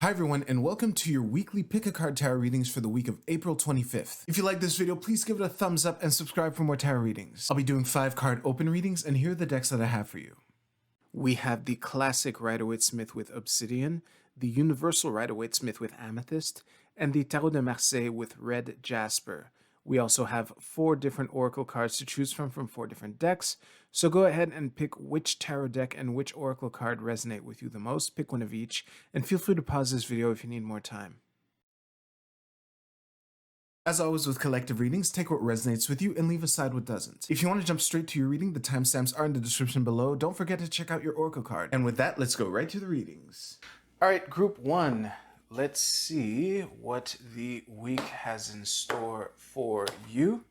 Hi everyone, and welcome to your weekly Pick-a-Card Tarot readings for the week of April 25th. If you like this video, please give it a thumbs up and subscribe for more tarot readings. I'll be doing 5-card open readings, and here are the decks that I have for you. We have the classic Rider-Waite-Smith with Obsidian, the Universal Rider-Waite-Smith with Amethyst, and the Tarot de Marseille with Red Jasper. We also have 4 different oracle cards to choose from 4 different decks, so go ahead and pick which tarot deck and which oracle card resonate with you the most. Pick one of each, and feel free to pause this video if you need more time. As always with collective readings, take what resonates with you and leave aside what doesn't. If you want to jump straight to your reading, the timestamps are in the description below. Don't forget to check out your oracle card. And with that, let's go right to the readings. Alright, group 1. Let's see what the week has in store for you.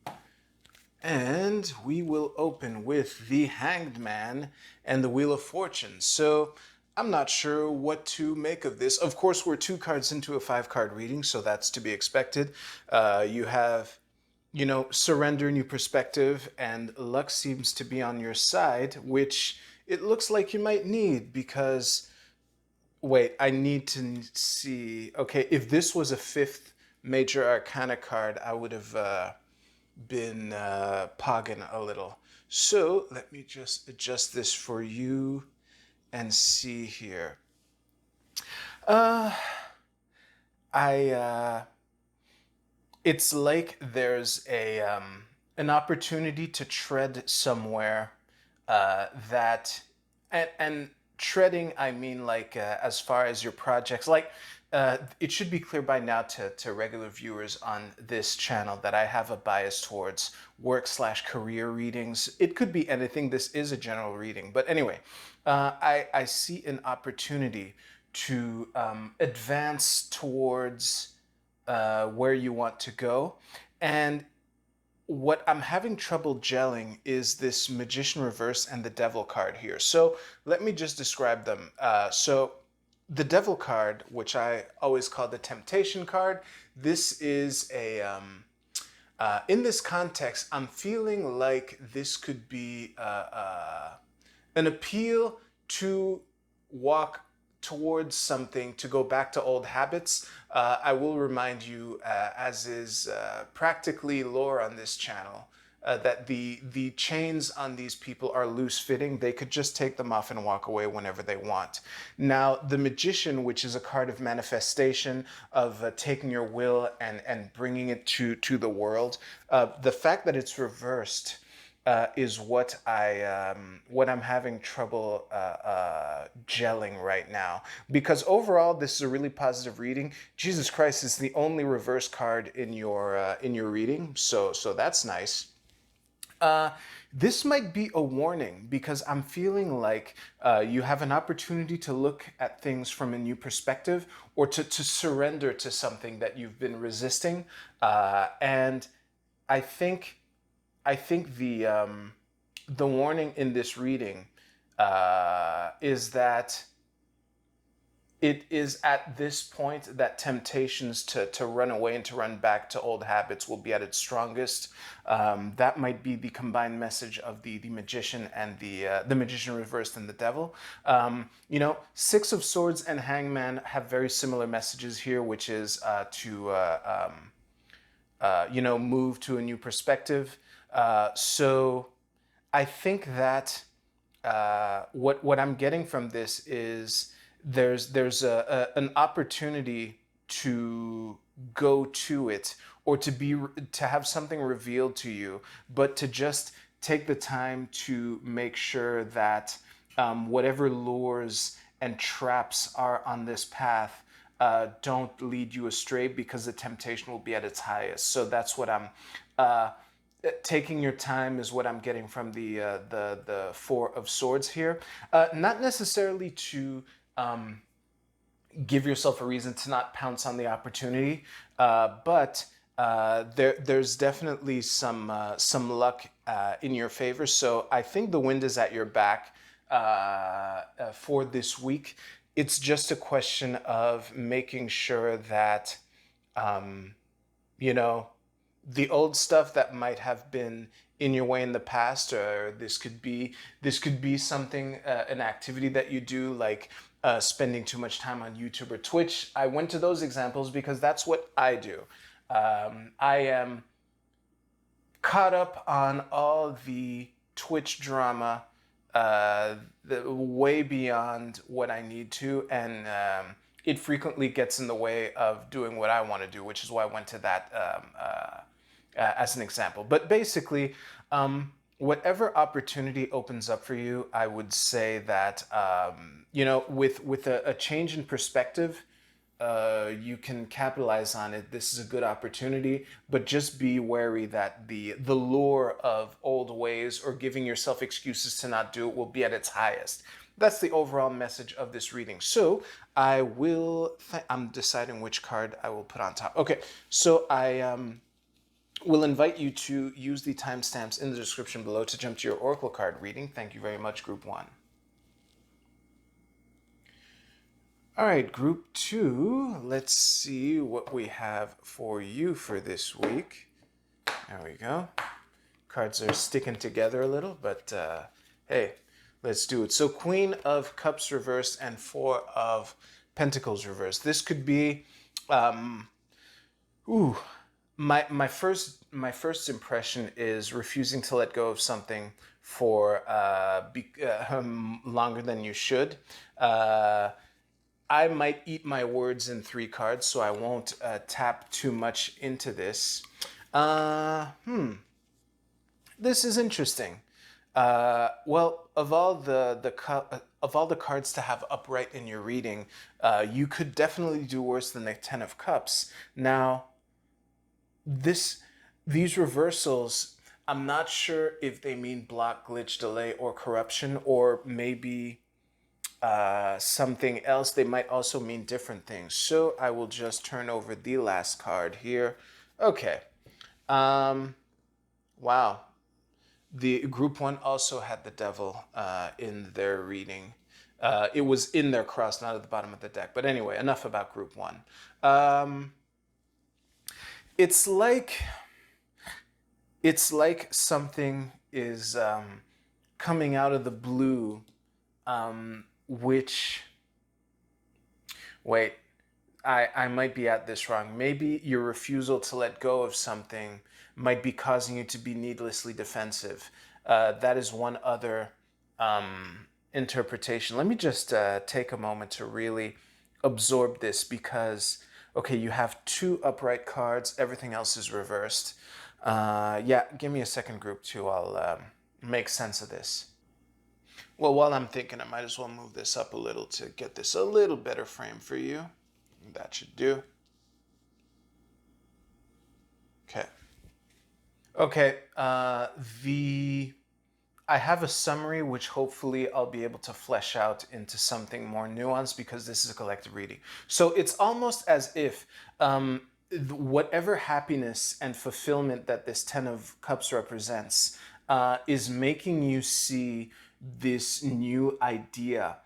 And we will open with the Hanged Man and the Wheel of Fortune. So I'm not sure what to make of this. Of course, we're 2 cards into a 5-card reading, so that's to be expected. You have, surrender, new perspective, and luck seems to be on your side, which it looks like you might need because, wait, I need to see. Okay, if this was a 5th major arcana card, I would have been pogging a little. So let me just adjust this for you and see here. It's like there's an opportunity to tread somewhere that, and treading, I mean like as far as your projects, like it should be clear by now to regular viewers on this channel that I have a bias towards work/career readings. It could be anything. This is a general reading. But anyway, I see an opportunity to advance towards where you want to go. And what I'm having trouble gelling is this Magician Reverse and the Devil card here. So let me just describe them. So the Devil card, which I always call the Temptation card, this is a, in this context, I'm feeling like this could be an appeal to walk towards something, to go back to old habits. I will remind you, as is practically lore on this channel, that the chains on these people are loose-fitting. They could just take them off and walk away whenever they want. Now, the Magician, which is a card of manifestation, of taking your will and bringing it to the world, the fact that it's reversed is what I'm having trouble gelling right now. Because overall, this is a really positive reading. Jesus Christ is the only reverse card in your reading, so that's nice. This might be a warning because I'm feeling like you have an opportunity to look at things from a new perspective, or to surrender to something that you've been resisting, and I think the warning in this reading is that it is at this point that temptations to run away and to run back to old habits will be at its strongest. That might be the combined message of the Magician and the Magician Reversed and the Devil. 6 of Swords and Hangman have very similar messages here, which is to move to a new perspective. So I think that what I'm getting from this is there's an opportunity to go to it, or to have something revealed to you, but to just take the time to make sure that whatever lures and traps are on this path don't lead you astray, because the temptation will be at its highest. So that's what I'm taking your time is what I'm getting from the 4 of Swords here. Not necessarily to give yourself a reason to not pounce on the opportunity, but there's definitely some luck in your favor. So I think the wind is at your back for this week. It's just a question of making sure that, the old stuff that might have been in your way in the past, or this could be something, an activity that you do, like spending too much time on YouTube or Twitch. I went to those examples because that's what I do. I am caught up on all the Twitch drama, way beyond what I need to, and it frequently gets in the way of doing what I want to do, which is why I went to that as an example. But basically, whatever opportunity opens up for you, I would say that with a change in perspective, you can capitalize on it. This is a good opportunity, but just be wary that the lure of old ways or giving yourself excuses to not do it will be at its highest. That's the overall message of this reading. So I'm deciding which card I will put on top. Okay, so I will invite you to use the timestamps in the description below to jump to your Oracle card reading. Thank you very much, Group 1. All right, Group 2, let's see what we have for you for this week. There we go. Cards are sticking together a little, but hey, let's do it. So Queen of Cups reversed and Four of Pentacles reversed. This could be, my first impression is refusing to let go of something for longer than you should. I might eat my words in 3 cards, so I won't tap too much into this. This is interesting. Well, of all the cards to have upright in your reading, you could definitely do worse than the Ten of Cups. Now, these reversals, I'm not sure if they mean block, glitch, delay, or corruption, or maybe something else. They might also mean different things. So I will just turn over the last card here. Okay. Wow. The Group 1 also had the Devil in their reading. It was in their cross, not at the bottom of the deck. But anyway, enough about Group 1. It's like something is coming out of the blue, wait, I might be at this wrong. Maybe your refusal to let go of something might be causing you to be needlessly defensive. That is one other interpretation. Let me just take a moment to really absorb this because, okay, you have 2 upright cards. Everything else is reversed. Yeah, give me a second, Group 2. I'll make sense of this. Well, while I'm thinking, I might as well move this up a little to get this a little better frame for you. That should do. Okay. Okay, I have a summary which hopefully I'll be able to flesh out into something more nuanced because this is a collective reading. So it's almost as if whatever happiness and fulfillment that this Ten of Cups represents is making you see this new idea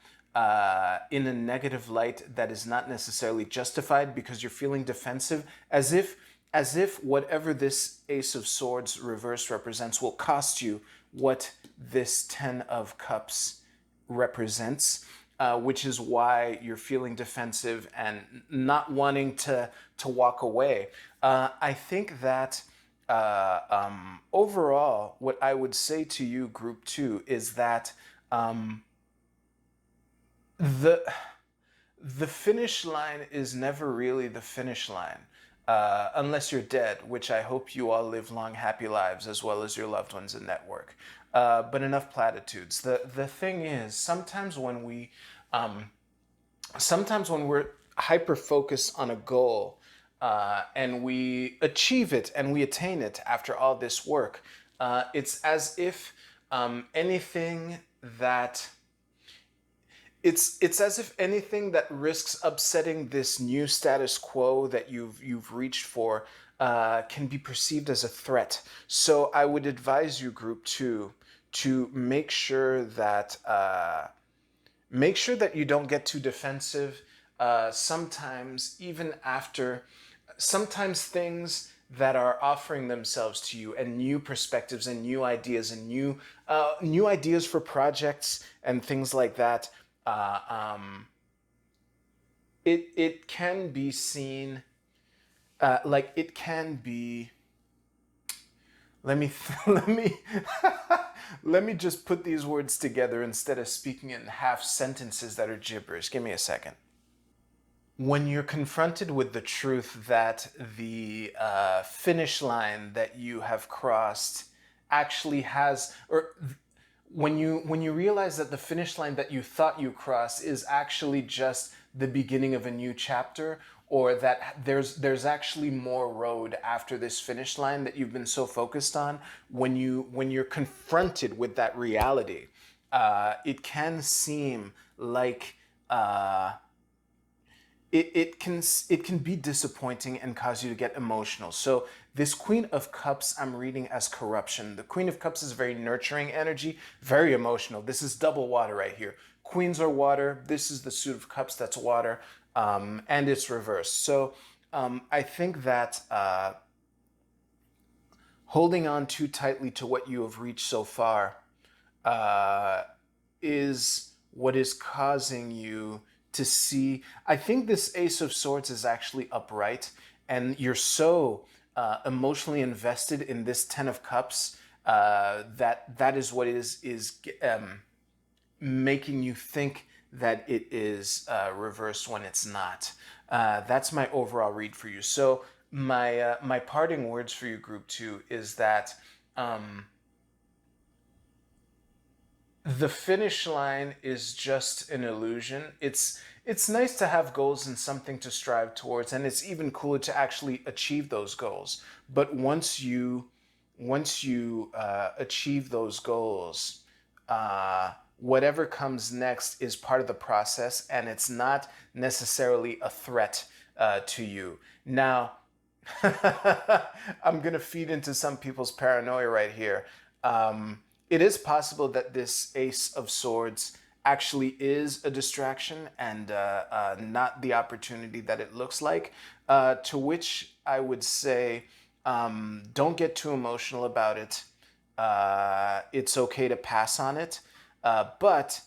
in a negative light that is not necessarily justified because you're feeling defensive, as if whatever this Ace of Swords reverse represents will cost you what this Ten of Cups represents, which is why you're feeling defensive and not wanting to walk away. I think that overall, what I would say to you, Group 2, is that the finish line is never really the finish line. Unless you're dead, which I hope you all live long, happy lives, as well as your loved ones and network. But enough platitudes. The thing is, sometimes when we're hyper focused on a goal and we achieve it and we attain it after all this work, it's as if anything that it's as if anything that risks upsetting this new status quo that you've reached for can be perceived as a threat. So I would advise you, Group 2, to make sure that you don't get too defensive. Sometimes things that are offering themselves to you and new perspectives and new ideas and new ideas for projects and things like that it can be seen, like it can be. Let me let me let me just put these words together instead of speaking in half sentences that are gibberish. Give me a second. When you're confronted with the truth that the finish line that you have crossed actually has, or when you realize that the finish line that you thought you crossed is actually just the beginning of a new chapter, or that there's actually more road after this finish line that you've been so focused on, when you're confronted with that reality, it can seem like uh, it can be disappointing and cause you to get emotional. So this Queen of Cups I'm reading as corruption. The Queen of Cups is very nurturing energy, very emotional. This is double water right here. Queens are water. This is the Suit of Cups that's water, and it's reversed. So I think that holding on too tightly to what you have reached so far uh, is what is causing you to see. I think this Ace of Swords is actually upright, and you're so emotionally invested in this Ten of Cups that is what is making you think that it is reversed when it's not. That's my overall read for you. So my parting words for you, Group Two, is that the finish line is just an illusion. It's nice to have goals and something to strive towards, and it's even cooler to actually achieve those goals. But once you achieve those goals, whatever comes next is part of the process, and it's not necessarily a threat to you. Now, I'm gonna feed into some people's paranoia right here. It is possible that this Ace of Swords actually is a distraction and not the opportunity that it looks like. To which I would say, don't get too emotional about it. It's okay to pass on it, but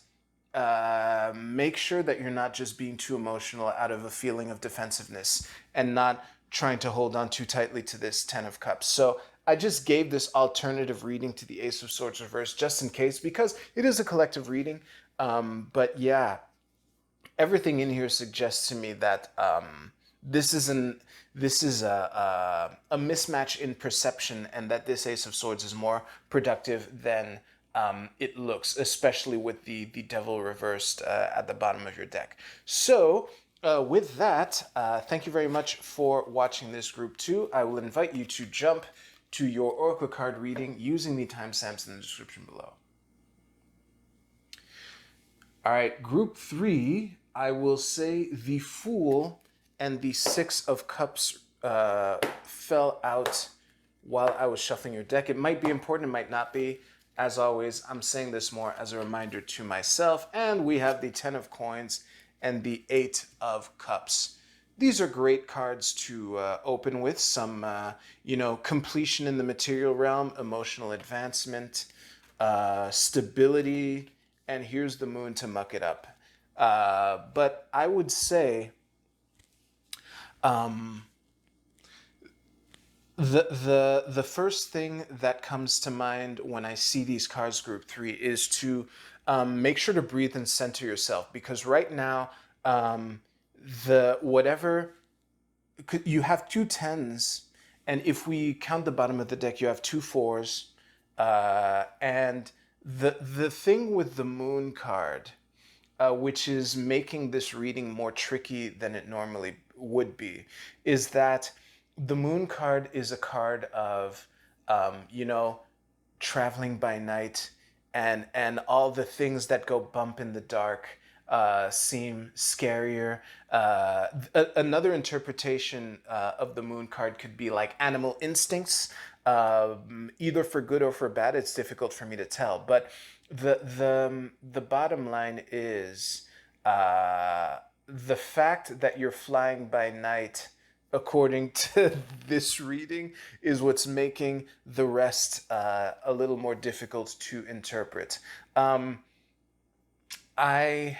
make sure that you're not just being too emotional out of a feeling of defensiveness and not trying to hold on too tightly to this Ten of Cups. So I just gave this alternative reading to the Ace of Swords reverse just in case, because it is a collective reading. But yeah, everything in here suggests to me that this is an this is a mismatch in perception, and that this Ace of Swords is more productive than it looks, especially with the Devil reversed at the bottom of your deck. So. With that, thank you very much for watching this Group 2. I will invite you to jump to your Oracle card reading using the timestamps in the description below. All right, Group 3, I will say the Fool and the Six of Cups fell out while I was shuffling your deck. It might be important, it might not be. As always, I'm saying this more as a reminder to myself. And we have the Ten of Coins and the Eight of Cups. These are great cards to open with. Some, completion in the material realm, emotional advancement, stability, and here's the Moon to muck it up. But I would say the first thing that comes to mind when I see these cards, Group 3, is to make sure to breathe and center yourself, because right now the whatever you have two tens, and if we count the bottom of the deck, you have two fours, and the thing with the Moon card, which is making this reading more tricky than it normally would be, is that the Moon card is a card of, traveling by night, and all the things that go bump in the dark seem scarier. Another interpretation of the Moon card could be like animal instincts, either for good or for bad. It's difficult for me to tell, but the bottom line is the fact that you're flying by night, according to this reading, is what's making the rest a little more difficult to interpret. I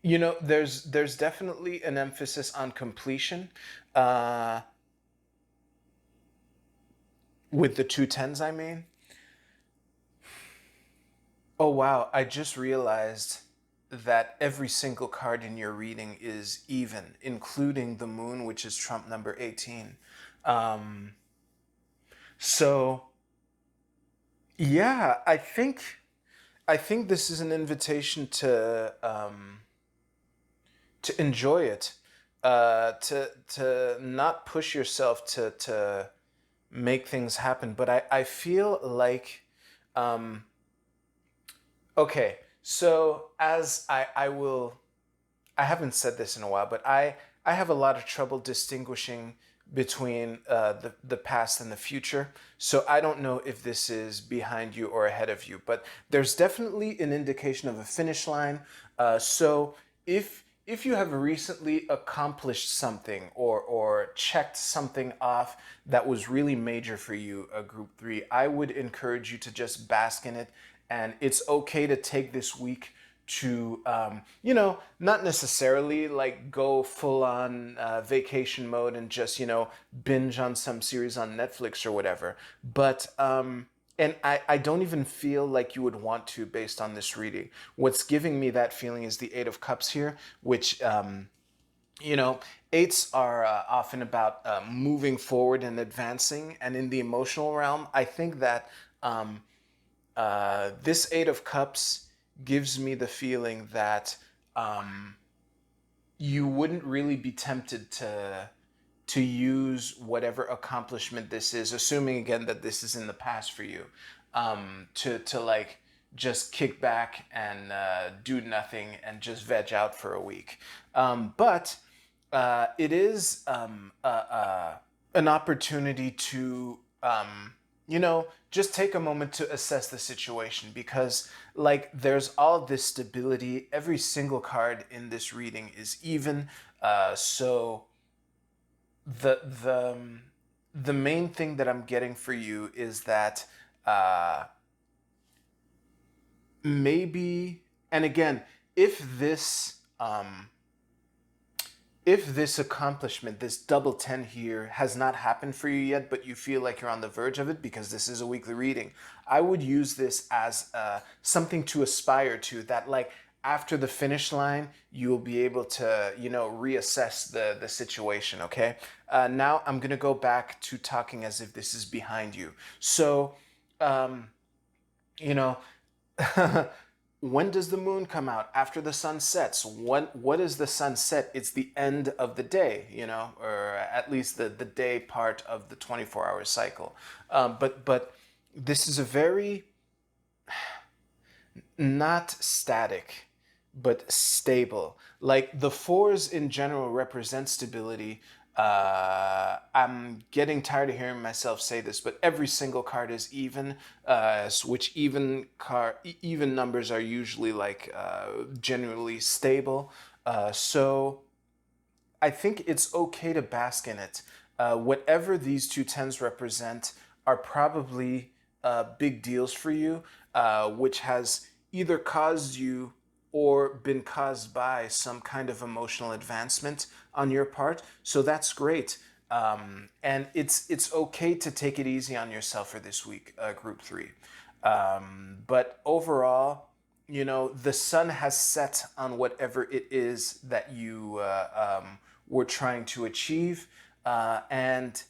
There's definitely an emphasis on completion, uh, with the two tens. I mean, oh wow! I just realized that every single card in your reading is even, including the moon, which is trump number 18. Um, so yeah, I think this is an invitation to enjoy it, to not push yourself to make things happen. But I feel like, um, okay, so as I haven't said this in a while, but I have a lot of trouble distinguishing between the past and the future. So I don't know if this is behind you or ahead of you, but there's definitely an indication of a finish line. So if you have recently accomplished something or checked something off that was really major for you, group three, I would encourage you to just bask in it. And it's okay to take this week to not necessarily like go full on vacation mode and just binge on some series on Netflix or whatever, but and I don't even feel like you would want to based on this reading. What's giving me that feeling is the Eight of Cups here, which you know eights are often about moving forward and advancing, and in the emotional realm I think that um, this Eight of Cups gives me the feeling that um, you wouldn't really be tempted to use whatever accomplishment this is, assuming again that this is in the past for you, to like just kick back and do nothing and just veg out for a week. But it is an opportunity to just take a moment to assess the situation, because like there's all this stability. Every single card in this reading is even. So the main thing that I'm getting for you is that uh, maybe, and again, if this accomplishment, this double 10 here, has not happened for you yet, but you feel like you're on the verge of it because this is a weekly reading, I would use this as something to aspire to, that like after the finish line, you'll be able to, reassess the situation, okay? Now I'm going to go back to talking as if this is behind you. So, um, you know, when does the moon come out? After the sun sets. What is the sunset? It's the end of the day, or at least the day part of the 24-hour cycle. But this is a very not static, but stable. Like the fours in general represent stability. I'm getting tired of hearing myself say this, but every single card is even, which even numbers are usually like generally stable. So I think it's okay to bask in it. Whatever these two tens represent are probably big deals for you, which has either caused you or been caused by some kind of emotional advancement on your part. So that's great. And it's okay to take it easy on yourself for this week, group three. But overall, the sun has set on whatever it is that you were trying to achieve, and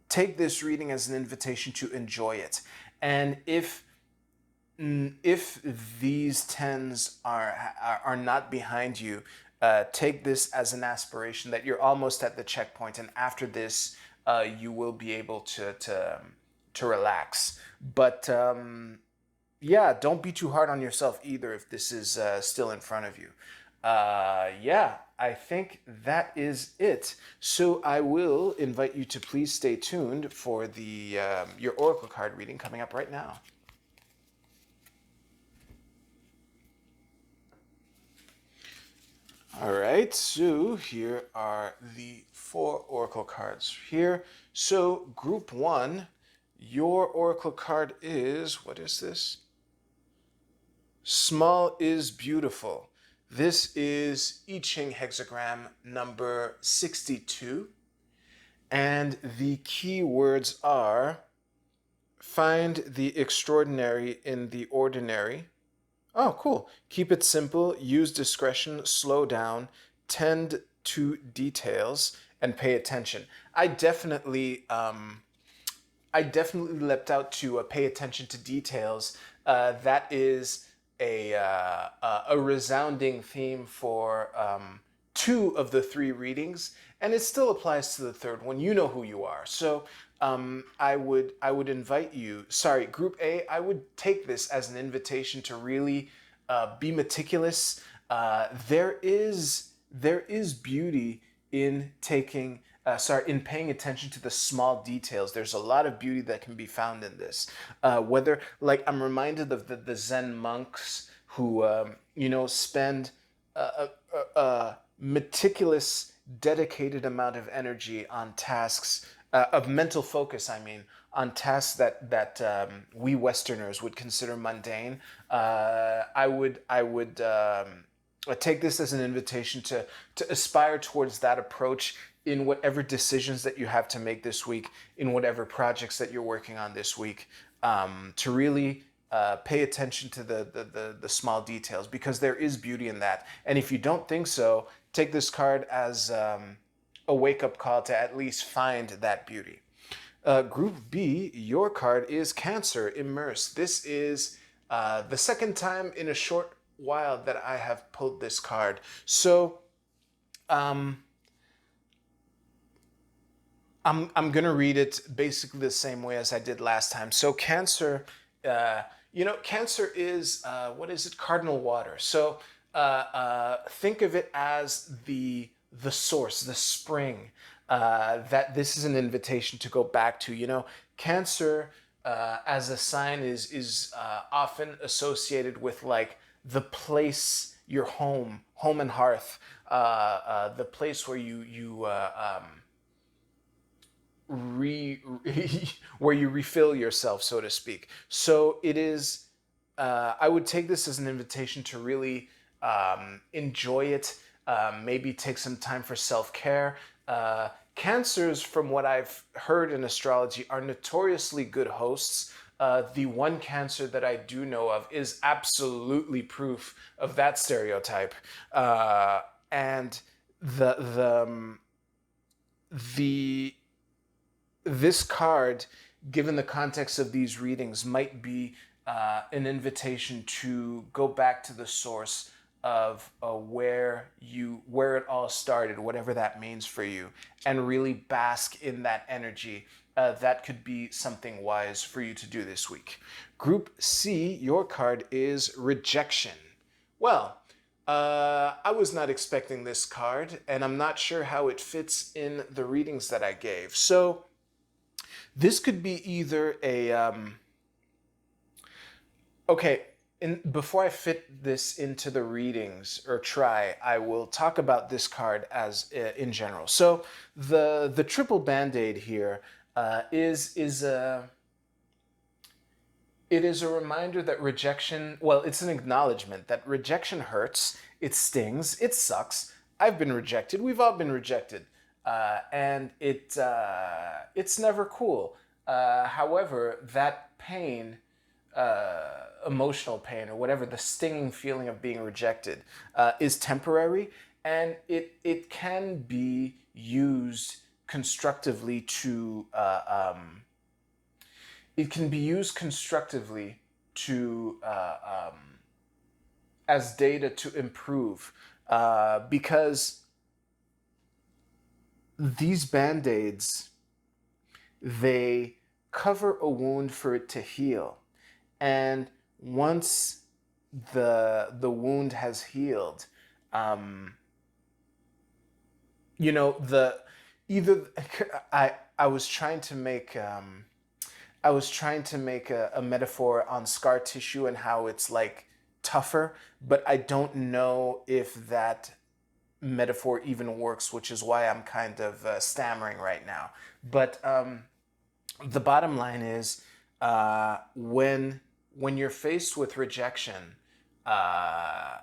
take this reading as an invitation to enjoy it. And if these tens are not behind you, take this as an aspiration that you're almost at the checkpoint, and after this, you will be able to relax. But yeah, don't be too hard on yourself either if this is still in front of you. Yeah, I think that is it. So I will invite you to please stay tuned for the your oracle card reading coming up right now. All right, so here are the 4 oracle cards here. So group 1, your oracle card is, what is this? Small is beautiful. This is I Ching hexagram number 62. And the key words are find the extraordinary in the ordinary. Oh, cool. Keep it simple, use discretion, slow down, tend to details, and pay attention. I definitely leapt out to pay attention to details. That is a resounding theme for two of the three readings, and it still applies to the third one. You know who you are, so I would invite you. Sorry, Group A. I would take this as an invitation to really be meticulous. There is beauty in in paying attention to the small details. There's a lot of beauty that can be found in this. Whether, like, I'm reminded of the Zen monks who, spend a meticulous, dedicated amount of energy on tasks, of mental focus, I mean, on tasks that we Westerners would consider mundane. I take this as an invitation to aspire towards that approach in whatever decisions that you have to make this week, in whatever projects that you're working on this week, to really pay attention to the small details, because there is beauty in that. And if you don't think so, take this card as a wake-up call to at least find that beauty. Group B, your card is Cancer, Immerse. This is the second time in a short while that I have pulled this card. So I'm gonna read it basically the same way as I did last time. So Cancer, Cancer is what is it? Cardinal water. So think of it as the source, the spring. That this is an invitation to go back to. Cancer as a sign is often associated with, like, the place, your home and hearth, the place where re where you refill yourself, so to speak. So it is. I would take this as an invitation to really enjoy it. Maybe take some time for self-care. Cancers, from what I've heard in astrology, are notoriously good hosts. The one Cancer that I do know of is absolutely proof of that stereotype. And the this card, given the context of these readings, might be an invitation to go back to the source of where it all started, whatever that means for you, and really bask in that energy. That could be something wise for you to do this week. Group C, your card is Rejection. Well, I was not expecting this card, and I'm not sure how it fits in the readings that I gave. So this could be either okay. Before I fit this into the readings, or try, I will talk about this card as in general. So the triple band-aid here is a it is a reminder that rejection, well, it's an acknowledgement that rejection hurts, it stings, it sucks. I've been rejected. We've all been rejected, and it's never cool. However, that pain, emotional pain, or whatever, the stinging feeling of being rejected, is temporary, and it can be used constructively to it can be used constructively to as data to improve, because these band-aids, they cover a wound for it to heal, and once the wound has healed, the either I was trying to make a metaphor on scar tissue and how it's, like, tougher, but I don't know if that metaphor even works, which is why I'm kind of stammering right now. But the bottom line is, when you're faced with rejection, uh,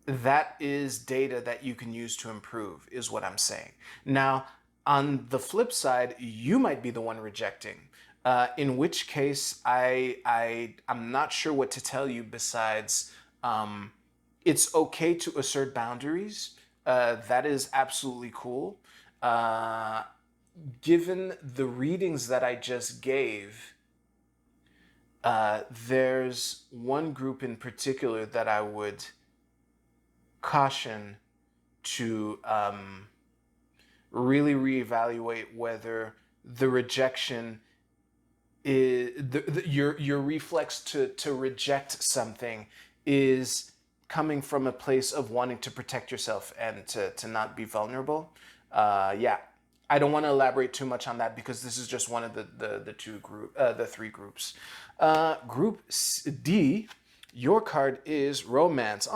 that is data that you can use to improve, is what I'm saying. Now, on the flip side, you might be the one rejecting. In which case, I'm not sure what to tell you besides it's okay to assert boundaries. That is absolutely cool. Uh, Given the readings that I just gave, there's one group in particular that I would caution to really reevaluate whether the rejection is your reflex to reject something is coming from a place of wanting to protect yourself and to not be vulnerable. Yeah, I don't want to elaborate too much on that because this is just one of the three groups. Group D, your card is romance.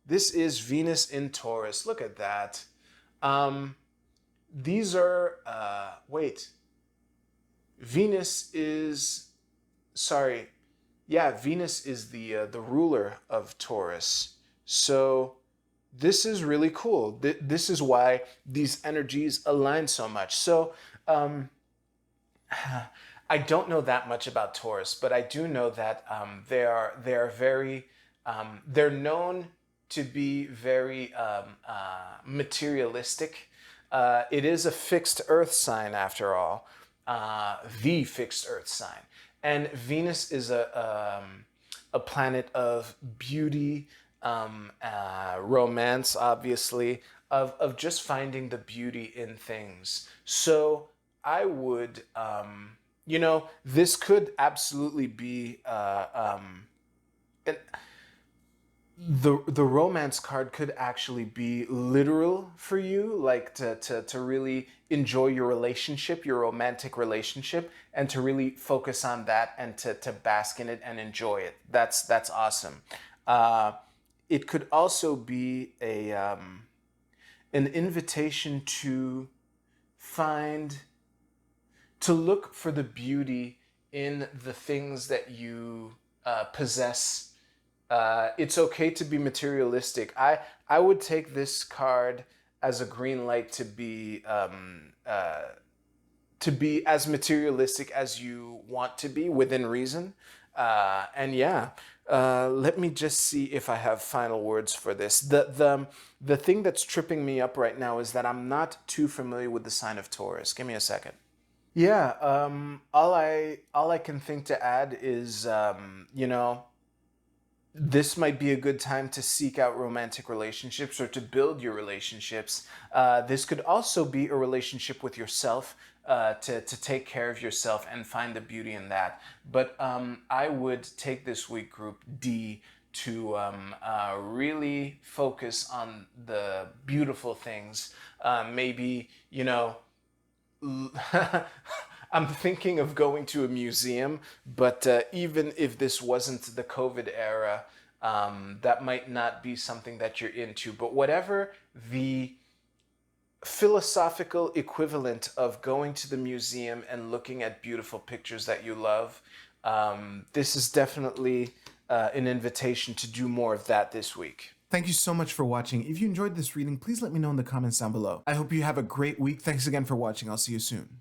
This is Venus in Taurus. Look at that. These are wait. Venus is sorry. Yeah, Venus is the ruler of Taurus. So this is really cool. This is why these energies align so much. So I don't know that much about Taurus, but I do know that they are very they're known to be very materialistic. It is a fixed Earth sign after all, the fixed Earth sign, and Venus is a planet of beauty, romance, obviously, of just finding the beauty in things. So I would, this could absolutely be the romance card could actually be literal for you, like to really enjoy your relationship, your romantic relationship, and to really focus on that and to bask in it and enjoy it. That's awesome. It could also be an invitation find to look for the beauty in the things that you possess. It's okay to be materialistic. I would take this card as a green light to be as materialistic as you want to be within reason. And yeah, let me just see if I have final words for this. The thing that's tripping me up right now is that I'm not too familiar with the sign of Taurus. Give me a second. Yeah, all I can think to add is this might be a good time to seek out romantic relationships or to build your relationships. This could also be a relationship with yourself, to take care of yourself and find the beauty in that. But I would take this week, group D, to really focus on the beautiful things. Maybe, I'm thinking of going to a museum, but even if this wasn't the COVID era, that might not be something that you're into. But whatever the philosophical equivalent of going to the museum and looking at beautiful pictures that you love, this is definitely an invitation to do more of that this week. Thank you so much for watching. If you enjoyed this reading, please let me know in the comments down below. I hope you have a great week. Thanks again for watching. I'll see you soon.